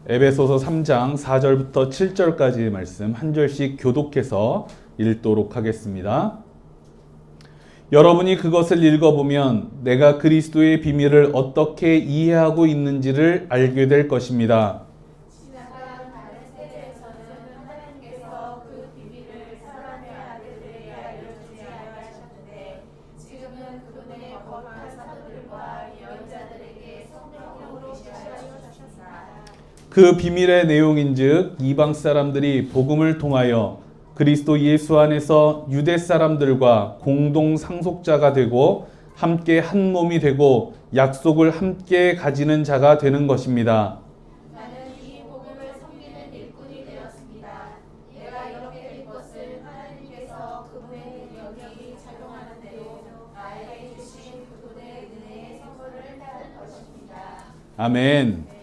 에베소서 3장 4절부터 7절까지의 말씀 한 절씩 교독해서 읽도록 하겠습니다. 여러분이 그것을 읽어보면 내가 그리스도의 비밀을 어떻게 이해하고 있는지를 알게 될 것입니다. 지나간 다른 세대에서는 하나님께서 그 비밀을 사람의 아들들에게 알려주지 아니하셨는데 지금은 그분의 거룩한 사도들과 예언자들에게 성령으로 계시하셨습니다. 그 비밀의 내용인즉 이방 사람들이 복음을 통하여 그리스도 예수 안에서 유대 사람들과 공동 상속자가 되고 함께 한 몸이 되고 약속을 함께 가지는 자가 되는 것입니다. 나는 이 복음을 섬기는 일꾼이 되었습니다. 내가 이렇게 된 것은 하나님께서 그분의 능력이 작용하는 대로 나에게 주신 그분의 은혜의 선물을 따른 것입니다. 아멘.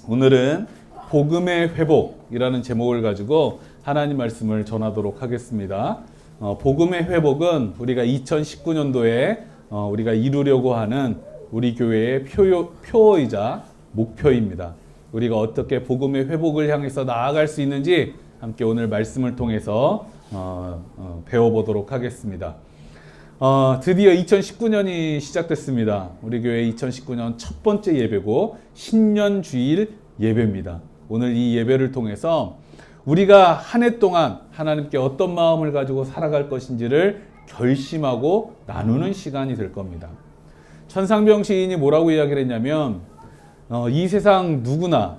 오늘은 복음의 회복이라는 제목을 가지고 하나님 말씀을 전하도록 하겠습니다. 복음의 회복은 우리가 2019년도에 우리가 이루려고 하는 우리 교회의 표어이자 목표입니다. 우리가 어떻게 복음의 회복을 향해서 나아갈 수 있는지 함께 오늘 말씀을 통해서 배워보도록 하겠습니다. 드디어 2019년이 시작됐습니다. 우리 교회 2019년 첫 번째 예배고 신년주일 예배입니다. 오늘 이 예배를 통해서 우리가 한 해 동안 하나님께 어떤 마음을 가지고 살아갈 것인지를 결심하고 나누는 시간이 될 겁니다. 천상병 시인이 뭐라고 이야기를 했냐면 이 세상 누구나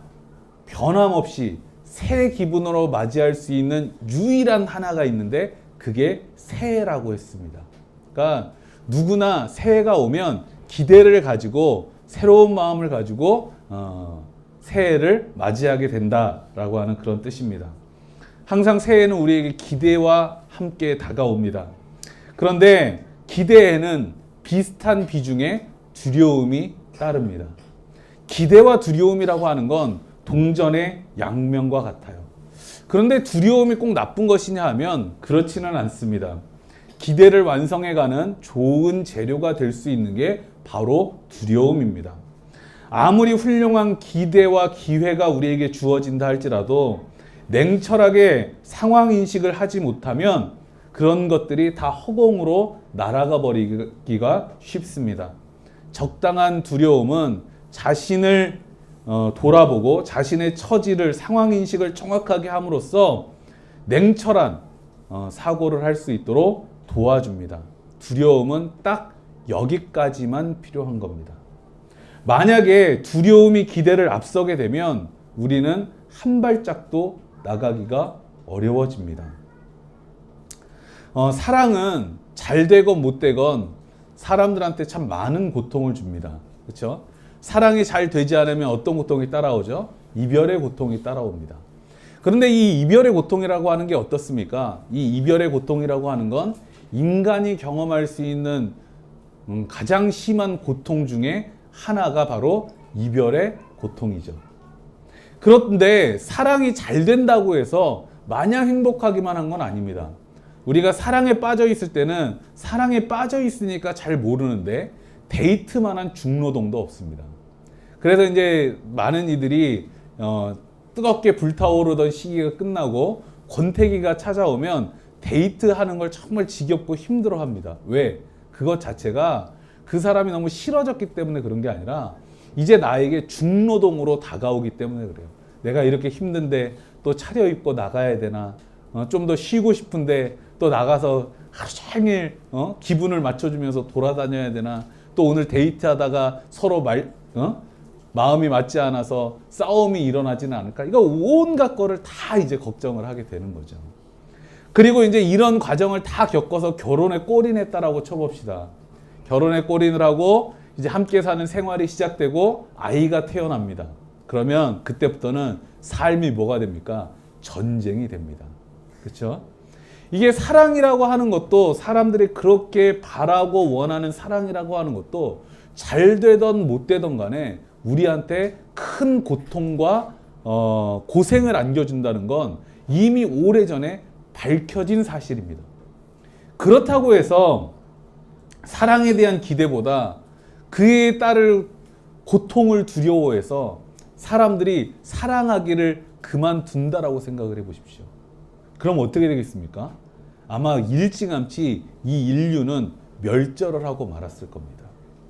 변함없이 새 기분으로 맞이할 수 있는 유일한 하나가 있는데 그게 새해라고 했습니다. 그러니까 누구나 새해가 오면 기대를 가지고 새로운 마음을 가지고 새해를 맞이하게 된다라고 하는 그런 뜻입니다. 항상 새해는 우리에게 기대와 함께 다가옵니다. 그런데 기대에는 비슷한 비중의 두려움이 따릅니다. 기대와 두려움이라고 하는 건 동전의 양면과 같아요. 그런데 두려움이 꼭 나쁜 것이냐 하면 그렇지는 않습니다. 기대를 완성해가는 좋은 재료가 될 수 있는 게 바로 두려움입니다. 아무리 훌륭한 기대와 기회가 우리에게 주어진다 할지라도 냉철하게 상황 인식을 하지 못하면 그런 것들이 다 허공으로 날아가 버리기가 쉽습니다. 적당한 두려움은 자신을 돌아보고 자신의 처지를 상황 인식을 정확하게 함으로써 냉철한 사고를 할 수 있도록 도와줍니다. 두려움은 딱 여기까지만 필요한 겁니다. 만약에 두려움이 기대를 앞서게 되면 우리는 한 발짝도 나가기가 어려워집니다. 사랑은 잘 되건 못 되건 사람들한테 참 많은 고통을 줍니다. 그렇죠? 사랑이 잘 되지 않으면 어떤 고통이 따라오죠? 이별의 고통이 따라옵니다. 그런데 이 이별의 고통이라고 하는 게 어떻습니까? 이 이별의 고통이라고 하는 건 인간이 경험할 수 있는 가장 심한 고통 중에 하나가 바로 이별의 고통이죠. 그런데 사랑이 잘 된다고 해서 마냥 행복하기만 한 건 아닙니다. 우리가 사랑에 빠져 있을 때는 사랑에 빠져 있으니까 잘 모르는데 데이트만한 중노동도 없습니다. 그래서 이제 많은 이들이 뜨겁게 불타오르던 시기가 끝나고 권태기가 찾아오면 데이트하는 걸 정말 지겹고 힘들어합니다. 왜? 그것 자체가 그 사람이 너무 싫어졌기 때문에 그런 게 아니라 이제 나에게 중노동으로 다가오기 때문에 그래요. 내가 이렇게 힘든데 또 차려입고 나가야 되나, 좀 더 쉬고 싶은데 또 나가서 하루 종일 기분을 맞춰주면서 돌아다녀야 되나, 또 오늘 데이트하다가 서로 마음이 맞지 않아서 싸움이 일어나지는 않을까. 이거 온갖 거를 다 이제 걱정을 하게 되는 거죠. 그리고 이제 이런 과정을 다 겪어서 결혼에 골인했다라고 쳐봅시다. 결혼에 골인을 하고 이제 함께 사는 생활이 시작되고 아이가 태어납니다. 그러면 그때부터는 삶이 뭐가 됩니까? 전쟁이 됩니다. 그렇죠? 이게 사랑이라고 하는 것도 사람들이 그렇게 바라고 원하는 사랑이라고 하는 것도 잘 되던 못 되던 간에 우리한테 큰 고통과 고생을 안겨준다는 건 이미 오래전에 밝혀진 사실입니다. 그렇다고 해서 사랑에 대한 기대보다 그에 따를 고통을 두려워해서 사람들이 사랑하기를 그만둔다라고 생각을 해보십시오. 그럼 어떻게 되겠습니까? 아마 일찌감치 이 인류는 멸절을 하고 말았을 겁니다.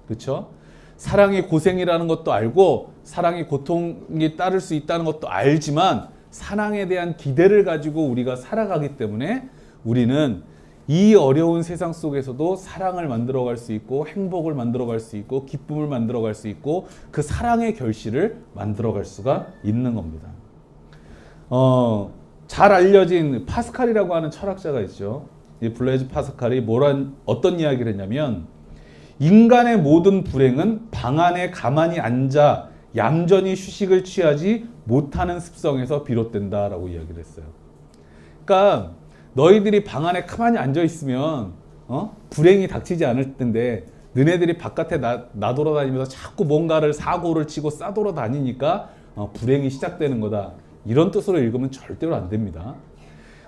그렇죠? 사랑의 고생이라는 것도 알고 사랑의 고통이 따를 수 있다는 것도 알지만 사랑에 대한 기대를 가지고 우리가 살아가기 때문에 우리는 이 어려운 세상 속에서도 사랑을 만들어갈 수 있고 행복을 만들어갈 수 있고 기쁨을 만들어갈 수 있고 그 사랑의 결실을 만들어갈 수가 있는 겁니다. 잘 알려진 파스칼이라고 하는 철학자가 있죠. 이 블레이즈 파스칼이 어떤 이야기를 했냐면 인간의 모든 불행은 방 안에 가만히 앉아 얌전히 휴식을 취하지 못하는 습성에서 비롯된다라고 이야기를 했어요. 그러니까 너희들이 방 안에 가만히 앉아 있으면 불행이 닥치지 않을 텐데 너네들이 바깥에 나돌아다니면서 자꾸 뭔가를 사고를 치고 싸돌아다니니까 불행이 시작되는 거다. 이런 뜻으로 읽으면 절대로 안 됩니다.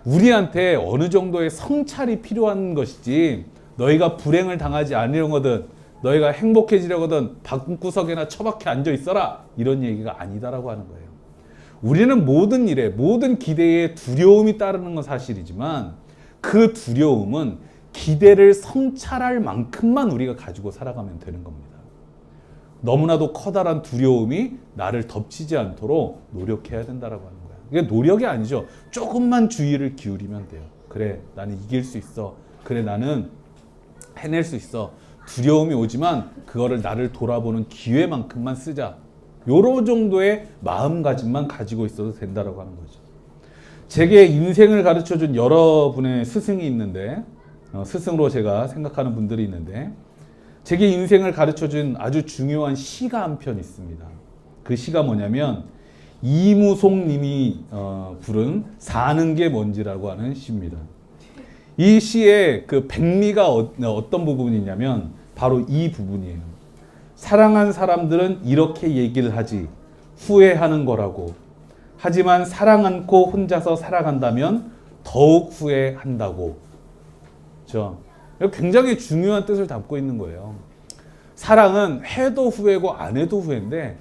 우리한테 어느 정도의 성찰이 필요한 것이지 너희가 불행을 당하지 않으려거든 너희가 행복해지려거든 방구석에나 처박혀 앉아 있어라 이런 얘기가 아니다라고 하는 거예요. 우리는 모든 일에 모든 기대에 두려움이 따르는 건 사실이지만 그 두려움은 기대를 성찰할 만큼만 우리가 가지고 살아가면 되는 겁니다. 너무나도 커다란 두려움이 나를 덮치지 않도록 노력해야 된다라고 하는 거예요. 이게 노력이 아니죠. 조금만 주의를 기울이면 돼요. 그래, 나는 이길 수 있어. 그래, 나는 해낼 수 있어. 두려움이 오지만 그거를 나를 돌아보는 기회만큼만 쓰자. 요런 정도의 마음가짐만 가지고 있어도 된다라고 하는 거죠. 제게 인생을 가르쳐준 여러분의 스승이 있는데 스승으로 제가 생각하는 분들이 있는데 제게 인생을 가르쳐준 아주 중요한 시가 한 편 있습니다. 그 시가 뭐냐면 이무송 님이 부른 사는 게 뭔지라고 하는 시입니다. 이 시의 그 백미가 어떤 부분이냐면 바로 이 부분이에요. 사랑한 사람들은 이렇게 얘기를 하지 후회하는 거라고. 하지만 사랑 않고 혼자서 살아간다면 더욱 후회한다고. 그렇죠? 굉장히 중요한 뜻을 담고 있는 거예요. 사랑은 해도 후회고 안 해도 후회인데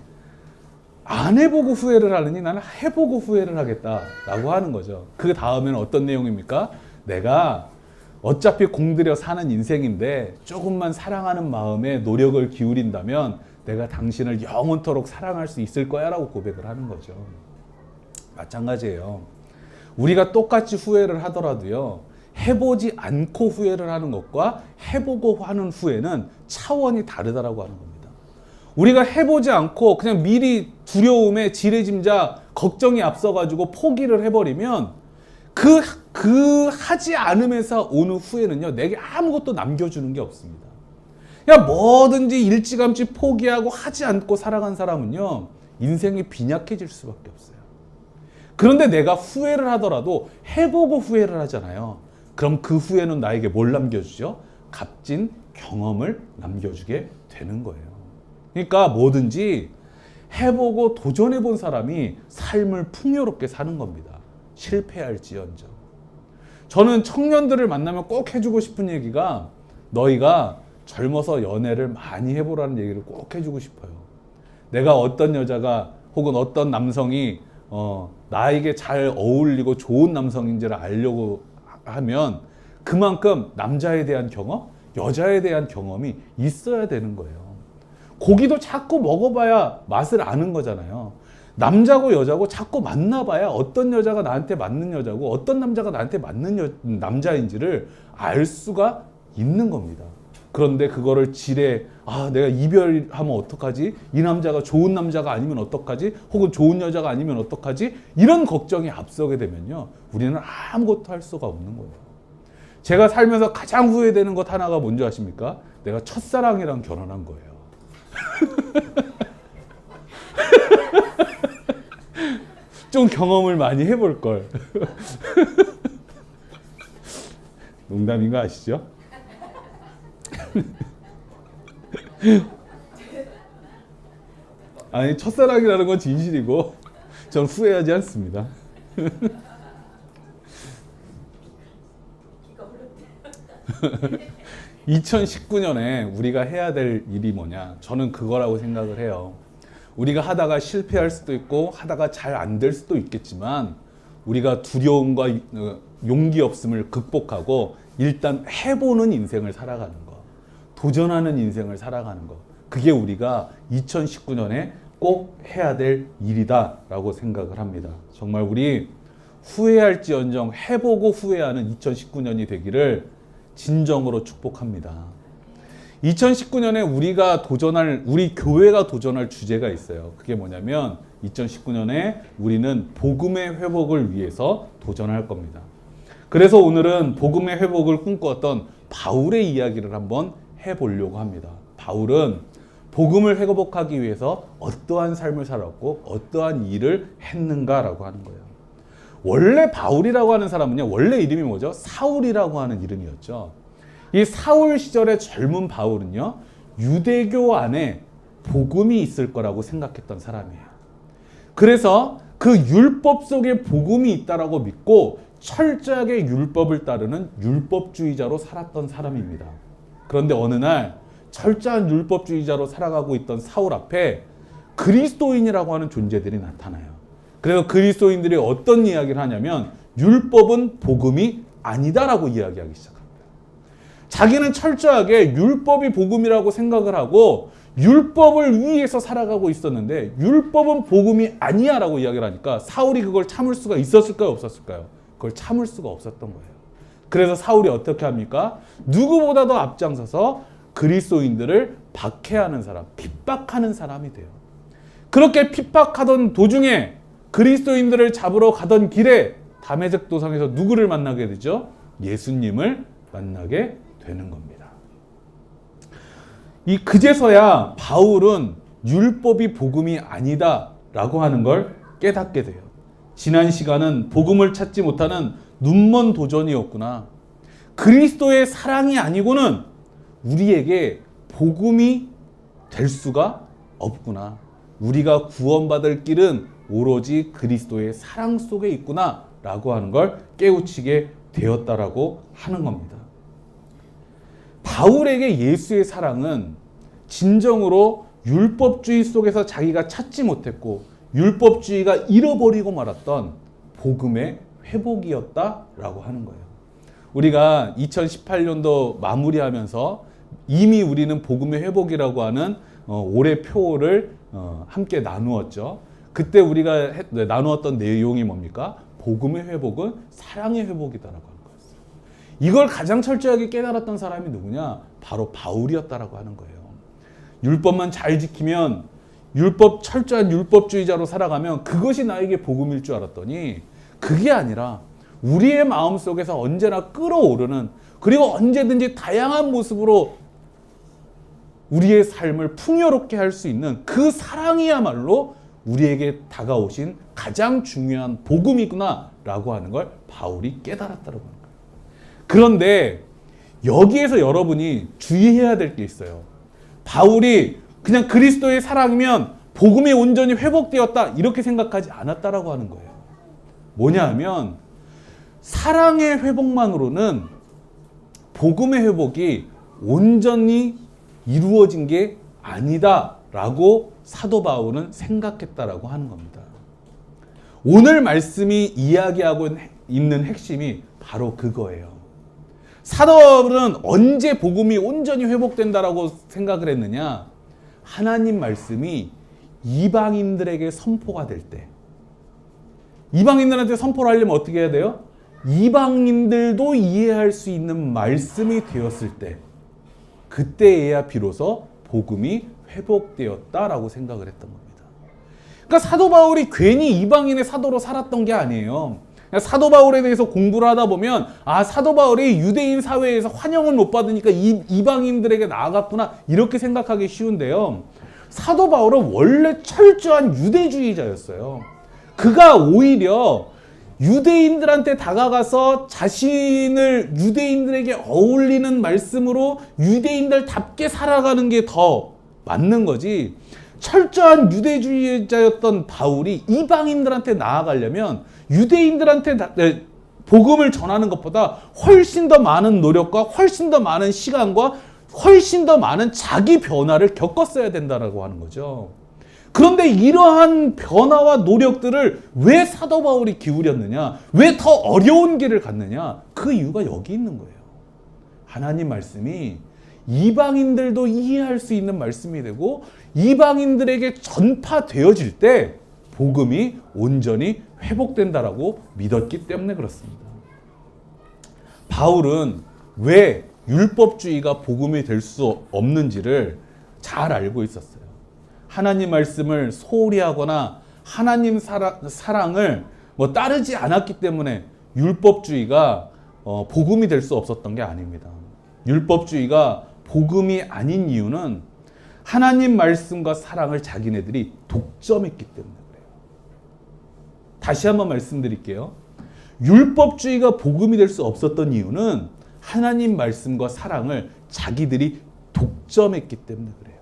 안 해보고 후회를 하느니 나는 해보고 후회를 하겠다라고 하는 거죠. 그 다음에는 어떤 내용입니까? 내가 어차피 공들여 사는 인생인데 조금만 사랑하는 마음에 노력을 기울인다면 내가 당신을 영원토록 사랑할 수 있을 거야 라고 고백을 하는 거죠. 마찬가지예요. 우리가 똑같이 후회를 하더라도요. 해보지 않고 후회를 하는 것과 해보고 하는 후회는 차원이 다르다라고 하는 겁니다. 우리가 해보지 않고 그냥 미리 두려움에 지레짐작 걱정이 앞서가지고 포기를 해버리면 그 하지 않으면서 오는 후회는요, 내게 아무것도 남겨주는 게 없습니다. 야, 뭐든지 일찌감치 포기하고 하지 않고 살아간 사람은요, 인생이 빈약해질 수밖에 없어요. 그런데 내가 후회를 하더라도 해보고 후회를 하잖아요. 그럼 그 후회는 나에게 뭘 남겨주죠? 값진 경험을 남겨주게 되는 거예요. 그러니까 뭐든지 해보고 도전해본 사람이 삶을 풍요롭게 사는 겁니다. 실패할지언정. 저는 청년들을 만나면 꼭 해주고 싶은 얘기가 너희가 젊어서 연애를 많이 해보라는 얘기를 꼭 해주고 싶어요. 내가 어떤 여자가 혹은 어떤 남성이 나에게 잘 어울리고 좋은 남성인지를 알려고 하면 그만큼 남자에 대한 경험, 여자에 대한 경험이 있어야 되는 거예요. 고기도 자꾸 먹어봐야 맛을 아는 거잖아요. 남자고 여자고 자꾸 만나봐야 어떤 여자가 나한테 맞는 여자고 어떤 남자가 나한테 맞는 남자인지를 알 수가 있는 겁니다. 그런데 그거를 내가 이별하면 어떡하지? 이 남자가 좋은 남자가 아니면 어떡하지? 혹은 좋은 여자가 아니면 어떡하지? 이런 걱정이 앞서게 되면요, 우리는 아무것도 할 수가 없는 거예요. 제가 살면서 가장 후회되는 것 하나가 뭔지 아십니까? 내가 첫사랑이랑 결혼한 거예요. 좀 경험을 많이 해볼 걸. 농담인 거 아시죠? 아니, 첫사랑이라는 건 진실이고 전 후회하지 않습니다. 2019년에 우리가 해야 될 일이 뭐냐? 저는 그거라고 생각을 해요. 우리가 하다가 실패할 수도 있고 하다가 잘 안 될 수도 있겠지만 우리가 두려움과 용기 없음을 극복하고 일단 해보는 인생을 살아가는 거, 도전하는 인생을 살아가는 거, 그게 우리가 2019년에 꼭 해야 될 일이다라고 생각을 합니다. 정말 우리 후회할지언정 해보고 후회하는 2019년이 되기를 진정으로 축복합니다. 2019년에 우리 교회가 도전할 주제가 있어요. 그게 뭐냐면 2019년에 우리는 복음의 회복을 위해서 도전할 겁니다. 그래서 오늘은 복음의 회복을 꿈꾸었던 바울의 이야기를 한번 해보려고 합니다. 바울은 복음을 회복하기 위해서 어떠한 삶을 살았고 어떠한 일을 했는가라고 하는 거예요. 원래 바울이라고 하는 사람은요, 원래 이름이 뭐죠? 사울이라고 하는 이름이었죠. 이 사울 시절의 젊은 바울은요, 유대교 안에 복음이 있을 거라고 생각했던 사람이에요. 그래서 그 율법 속에 복음이 있다라고 믿고 철저하게 율법을 따르는 율법주의자로 살았던 사람입니다. 그런데 어느 날 철저한 율법주의자로 살아가고 있던 사울 앞에 그리스도인이라고 하는 존재들이 나타나요. 그래서 그리스도인들이 어떤 이야기를 하냐면 율법은 복음이 아니다라고 이야기하기 시작합니다. 자기는 철저하게 율법이 복음이라고 생각을 하고 율법을 위해서 살아가고 있었는데 율법은 복음이 아니야 라고 이야기를 하니까 사울이 그걸 참을 수가 있었을까요? 없었을까요? 그걸 참을 수가 없었던 거예요. 그래서 사울이 어떻게 합니까? 누구보다도 앞장서서 그리스도인들을 박해하는 사람, 핍박하는 사람이 돼요. 그렇게 핍박하던 도중에 그리스도인들을 잡으러 가던 길에 다메섹 도상에서 누구를 만나게 되죠? 예수님을 만나게 되는 겁니다. 그제서야 바울은 율법이 복음이 아니다라고 하는 걸 깨닫게 돼요. 지난 시간은 복음을 찾지 못하는 눈먼 도전이었구나. 그리스도의 사랑이 아니고는 우리에게 복음이 될 수가 없구나. 우리가 구원받을 길은 오로지 그리스도의 사랑 속에 있구나 라고 하는 걸 깨우치게 되었다라고 하는 겁니다. 바울에게 예수의 사랑은 진정으로 율법주의 속에서 자기가 찾지 못했고 율법주의가 잃어버리고 말았던 복음의 회복이었다라고 하는 거예요. 우리가 2018년도 마무리하면서 이미 우리는 복음의 회복이라고 하는 올해 표를 함께 나누었죠. 그때 우리가 나누었던 내용이 뭡니까? 복음의 회복은 사랑의 회복이다라고 하는 거였어요. 이걸 가장 철저하게 깨달았던 사람이 누구냐? 바로 바울이었다라고 하는 거예요. 율법만 잘 지키면 철저한 율법주의자로 살아가면 그것이 나에게 복음일 줄 알았더니 그게 아니라 우리의 마음속에서 언제나 끓어오르는, 그리고 언제든지 다양한 모습으로 우리의 삶을 풍요롭게 할 수 있는 그 사랑이야말로 우리에게 다가오신 가장 중요한 복음이구나 라고 하는 걸 바울이 깨달았다고 하는 거예요. 그런데 여기에서 여러분이 주의해야 될 게 있어요. 바울이 그냥 그리스도의 사랑이면 복음이 온전히 회복되었다 이렇게 생각하지 않았다라고 하는 거예요. 뭐냐 하면 사랑의 회복만으로는 복음의 회복이 온전히 이루어진 게 아니다라고 사도 바울은 생각했다라고 하는 겁니다. 오늘 말씀이 이야기하고 있는 핵심이 바로 그거예요. 사도 바울은 언제 복음이 온전히 회복된다라고 생각을 했느냐? 하나님 말씀이 이방인들에게 선포가 될 때, 이방인들한테 선포를 하려면 어떻게 해야 돼요? 이방인들도 이해할 수 있는 말씀이 되었을 때, 그때에야 비로소 복음이 회복되었다라고 생각을 했던 겁니다. 그러니까 사도 바울이 괜히 이방인의 사도로 살았던 게 아니에요. 사도 바울에 대해서 공부를 하다 보면 사도 바울이 유대인 사회에서 환영을 못 받으니까 이방인들에게 나아갔구나 이렇게 생각하기 쉬운데요. 사도 바울은 원래 철저한 유대주의자였어요. 그가 오히려 유대인들한테 다가가서 자신을 유대인들에게 어울리는 말씀으로 유대인들답게 살아가는 게 더 맞는 거지, 철저한 유대주의자였던 바울이 이방인들한테 나아가려면 유대인들한테 복음을 전하는 것보다 훨씬 더 많은 노력과 훨씬 더 많은 시간과 훨씬 더 많은 자기 변화를 겪었어야 된다라고 하는 거죠. 그런데 이러한 변화와 노력들을 왜 사도 바울이 기울였느냐? 왜 더 어려운 길을 갔느냐? 그 이유가 여기 있는 거예요. 하나님 말씀이 이방인들도 이해할 수 있는 말씀이 되고 이방인들에게 전파되어질 때 복음이 온전히 회복된다라고 믿었기 때문에 그렇습니다. 바울은 왜 율법주의가 복음이 될 수 없는지를 잘 알고 있었어요. 하나님 말씀을 소홀히 하거나 하나님 사랑을 따르지 않았기 때문에 율법주의가 복음이 될 수 없었던 게 아닙니다. 율법주의가 복음이 아닌 이유는 하나님 말씀과 사랑을 자기네들이 독점했기 때문에 그래요. 다시 한번 말씀드릴게요. 율법주의가 복음이 될 수 없었던 이유는 하나님 말씀과 사랑을 자기들이 독점했기 때문에 그래요.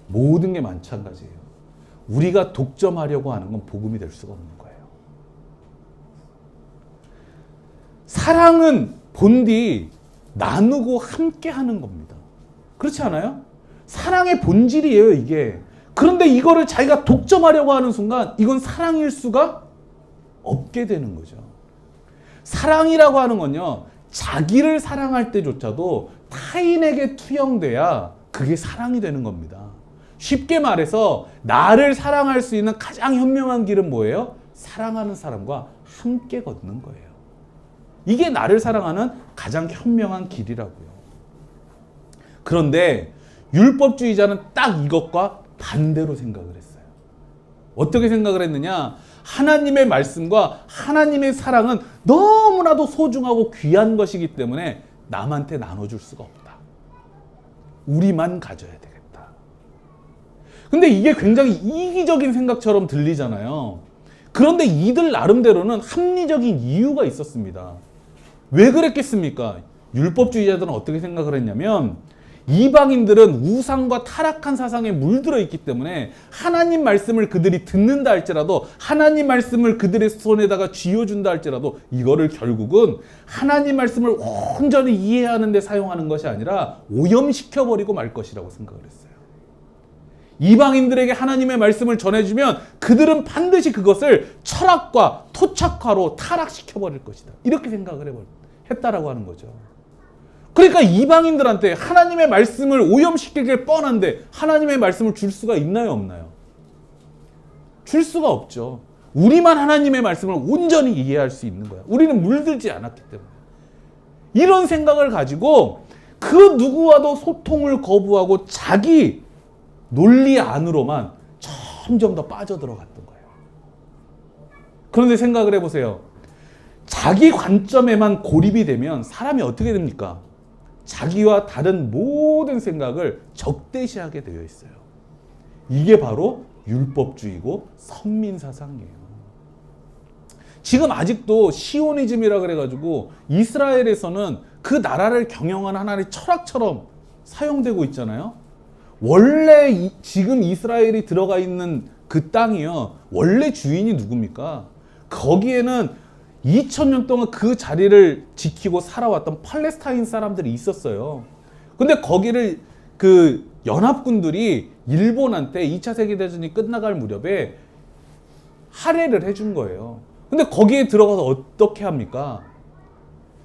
모든 게 마찬가지예요. 우리가 독점하려고 하는 건 복음이 될 수가 없는 거예요. 사랑은 본디 나누고 함께 하는 겁니다. 그렇지 않아요? 사랑의 본질이에요, 이게. 그런데 이거를 자기가 독점하려고 하는 순간 이건 사랑일 수가 없게 되는 거죠. 사랑이라고 하는 건요, 자기를 사랑할 때조차도 타인에게 투영돼야 그게 사랑이 되는 겁니다. 쉽게 말해서 나를 사랑할 수 있는 가장 현명한 길은 뭐예요? 사랑하는 사람과 함께 걷는 거예요. 이게 나를 사랑하는 가장 현명한 길이라고요. 그런데 율법주의자는 딱 이것과 반대로 생각을 했어요. 어떻게 생각을 했느냐? 하나님의 말씀과 하나님의 사랑은 너무나도 소중하고 귀한 것이기 때문에 남한테 나눠줄 수가 없다. 우리만 가져야 되겠다. 근데 이게 굉장히 이기적인 생각처럼 들리잖아요. 그런데 이들 나름대로는 합리적인 이유가 있었습니다. 왜 그랬겠습니까? 율법주의자들은 어떻게 생각을 했냐면 이방인들은 우상과 타락한 사상에 물들어 있기 때문에 하나님 말씀을 그들이 듣는다 할지라도 하나님 말씀을 그들의 손에다가 쥐어준다 할지라도 이거를 결국은 하나님 말씀을 온전히 이해하는 데 사용하는 것이 아니라 오염시켜버리고 말 것이라고 생각을 했어요. 이방인들에게 하나님의 말씀을 전해주면 그들은 반드시 그것을 철학과 토착화로 타락시켜버릴 것이다. 이렇게 생각을 했다라고 하는 거죠. 그러니까 이방인들한테 하나님의 말씀을 오염시키길 뻔한데 하나님의 말씀을 줄 수가 있나요, 없나요? 줄 수가 없죠. 우리만 하나님의 말씀을 온전히 이해할 수 있는 거야. 우리는 물들지 않았기 때문에. 이런 생각을 가지고 그 누구와도 소통을 거부하고 자기 논리 안으로만 점점 더 빠져들어갔던 거예요. 그런데 생각을 해보세요. 자기 관점에만 고립이 되면 사람이 어떻게 됩니까? 자기와 다른 모든 생각을 적대시하게 되어 있어요. 이게 바로 율법주의고 선민사상이에요. 지금 아직도 시오니즘이라 그래가지고 이스라엘에서는 그 나라를 경영하는 하나의 철학처럼 사용되고 있잖아요. 원래 지금 이스라엘이 들어가 있는 그 땅이요, 원래 주인이 누굽니까? 거기에는 2000년 동안 그 자리를 지키고 살아왔던 팔레스타인 사람들이 있었어요. 근데 거기를 그 연합군들이 일본한테 2차 세계대전이 끝나갈 무렵에 할애를 해준 거예요. 근데 거기에 들어가서 어떻게 합니까?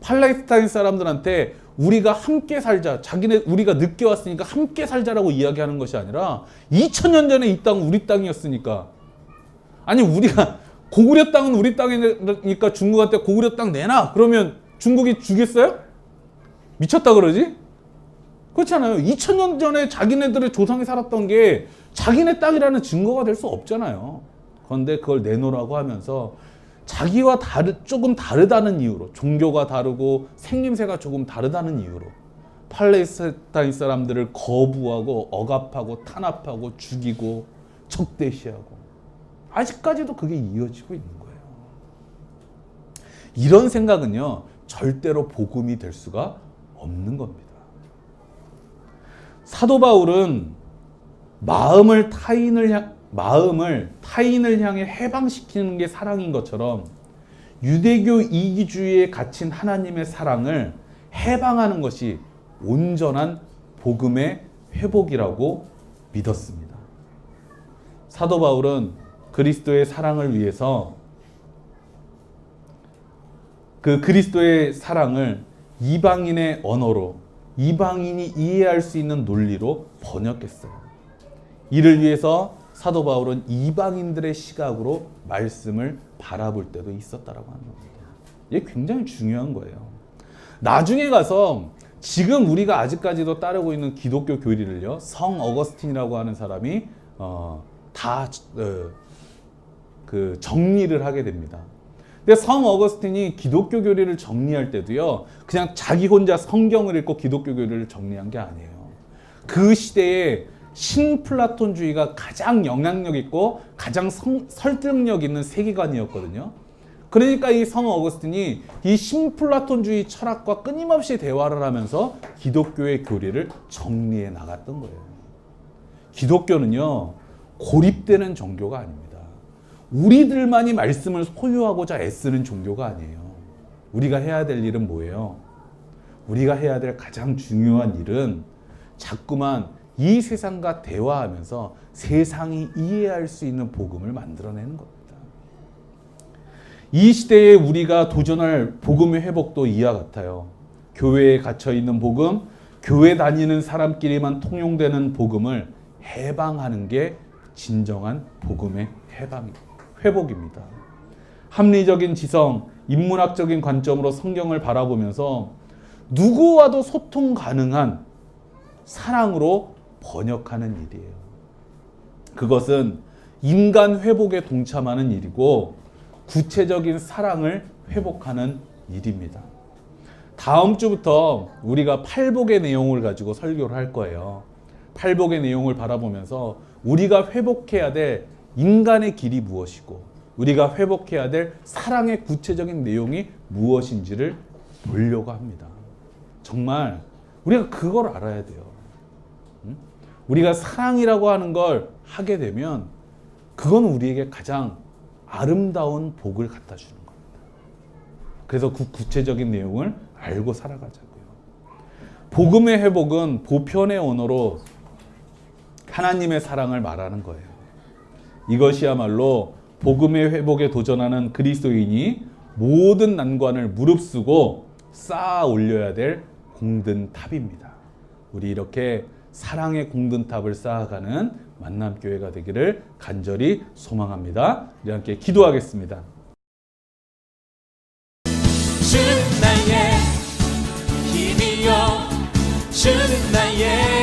팔레스타인 사람들한테 우리가 함께 살자, 우리가 늦게 왔으니까 함께 살자라고 이야기하는 것이 아니라 2000년 전에 이 땅은 우리 땅이었으니까, 아니 우리가 고구려 땅은 우리 땅이니까 중국한테 고구려 땅 내놔 그러면 중국이 주겠어요? 미쳤다 그러지? 그렇잖아요. 2000년 전에 자기네들의 조상이 살았던 게 자기네 땅이라는 증거가 될 수 없잖아요. 그런데 그걸 내놓으라고 하면서 자기와 조금 다르다는 이유로, 종교가 다르고 생김새가 조금 다르다는 이유로 팔레스타인 사람들을 거부하고 억압하고 탄압하고 죽이고 적대시하고, 아직까지도 그게 이어지고 있는 거예요. 이런 생각은요, 절대로 복음이 될 수가 없는 겁니다. 사도 바울은 마음을 타인을 향해 해방시키는 게 사랑인 것처럼 유대교 이기주의에 갇힌 하나님의 사랑을 해방하는 것이 온전한 복음의 회복이라고 믿었습니다. 사도 바울은 그리스도의 사랑을 위해서 그 그리스도의 사랑을 이방인의 언어로, 이방인이 이해할 수 있는 논리로 번역했어요. 이를 위해서 사도 바울은 이방인들의 시각으로 말씀을 바라볼 때도 있었다라고 하는 겁니다. 이게 굉장히 중요한 거예요. 나중에 가서 지금 우리가 아직까지도 따르고 있는 기독교 교리를요, 성 어거스틴이라고 하는 사람이 그 정리를 하게 됩니다. 근데 성 어거스틴이 기독교 교리를 정리할 때도요, 그냥 자기 혼자 성경을 읽고 기독교 교리를 정리한 게 아니에요. 그 시대에 신플라톤주의가 가장 영향력 있고 가장 설득력 있는 세계관이었거든요. 그러니까 이 성 어거스틴이 이 신플라톤주의 철학과 끊임없이 대화를 하면서 기독교의 교리를 정리해 나갔던 거예요. 기독교는요, 고립되는 종교가 아닙니다. 우리들만이 말씀을 소유하고자 애쓰는 종교가 아니에요. 우리가 해야 될 일은 뭐예요? 우리가 해야 될 가장 중요한 일은 자꾸만 이 세상과 대화하면서 세상이 이해할 수 있는 복음을 만들어내는 겁니다. 이 시대에 우리가 도전할 복음의 회복도 이와 같아요. 교회에 갇혀있는 복음, 교회 다니는 사람끼리만 통용되는 복음을 해방하는 게 진정한 복음의 회복입니다. 합리적인 지성, 인문학적인 관점으로 성경을 바라보면서 누구와도 소통 가능한 사랑으로 번역하는 일이에요. 그것은 인간 회복에 동참하는 일이고 구체적인 사랑을 회복하는 일입니다. 다음 주부터 우리가 팔복의 내용을 가지고 설교를 할 거예요. 팔복의 내용을 바라보면서 우리가 회복해야 될 인간의 길이 무엇이고 우리가 회복해야 될 사랑의 구체적인 내용이 무엇인지를 보려고 합니다. 정말 우리가 그걸 알아야 돼요. 우리가 사랑이라고 하는 걸 하게 되면 그건 우리에게 가장 아름다운 복을 갖다 주는 겁니다. 그래서 그 구체적인 내용을 알고 살아가자고요. 복음의 회복은 보편의 언어로 하나님의 사랑을 말하는 거예요. 이것이야말로 복음의 회복에 도전하는 그리스도인이 모든 난관을 무릅쓰고 쌓아 올려야 될 공든탑입니다. 우리 이렇게 사랑의 공든탑을 쌓아가는 만남교회가 되기를 간절히 소망합니다. 우리 함께 기도하겠습니다. 주는 나의 힘이요 주는 나의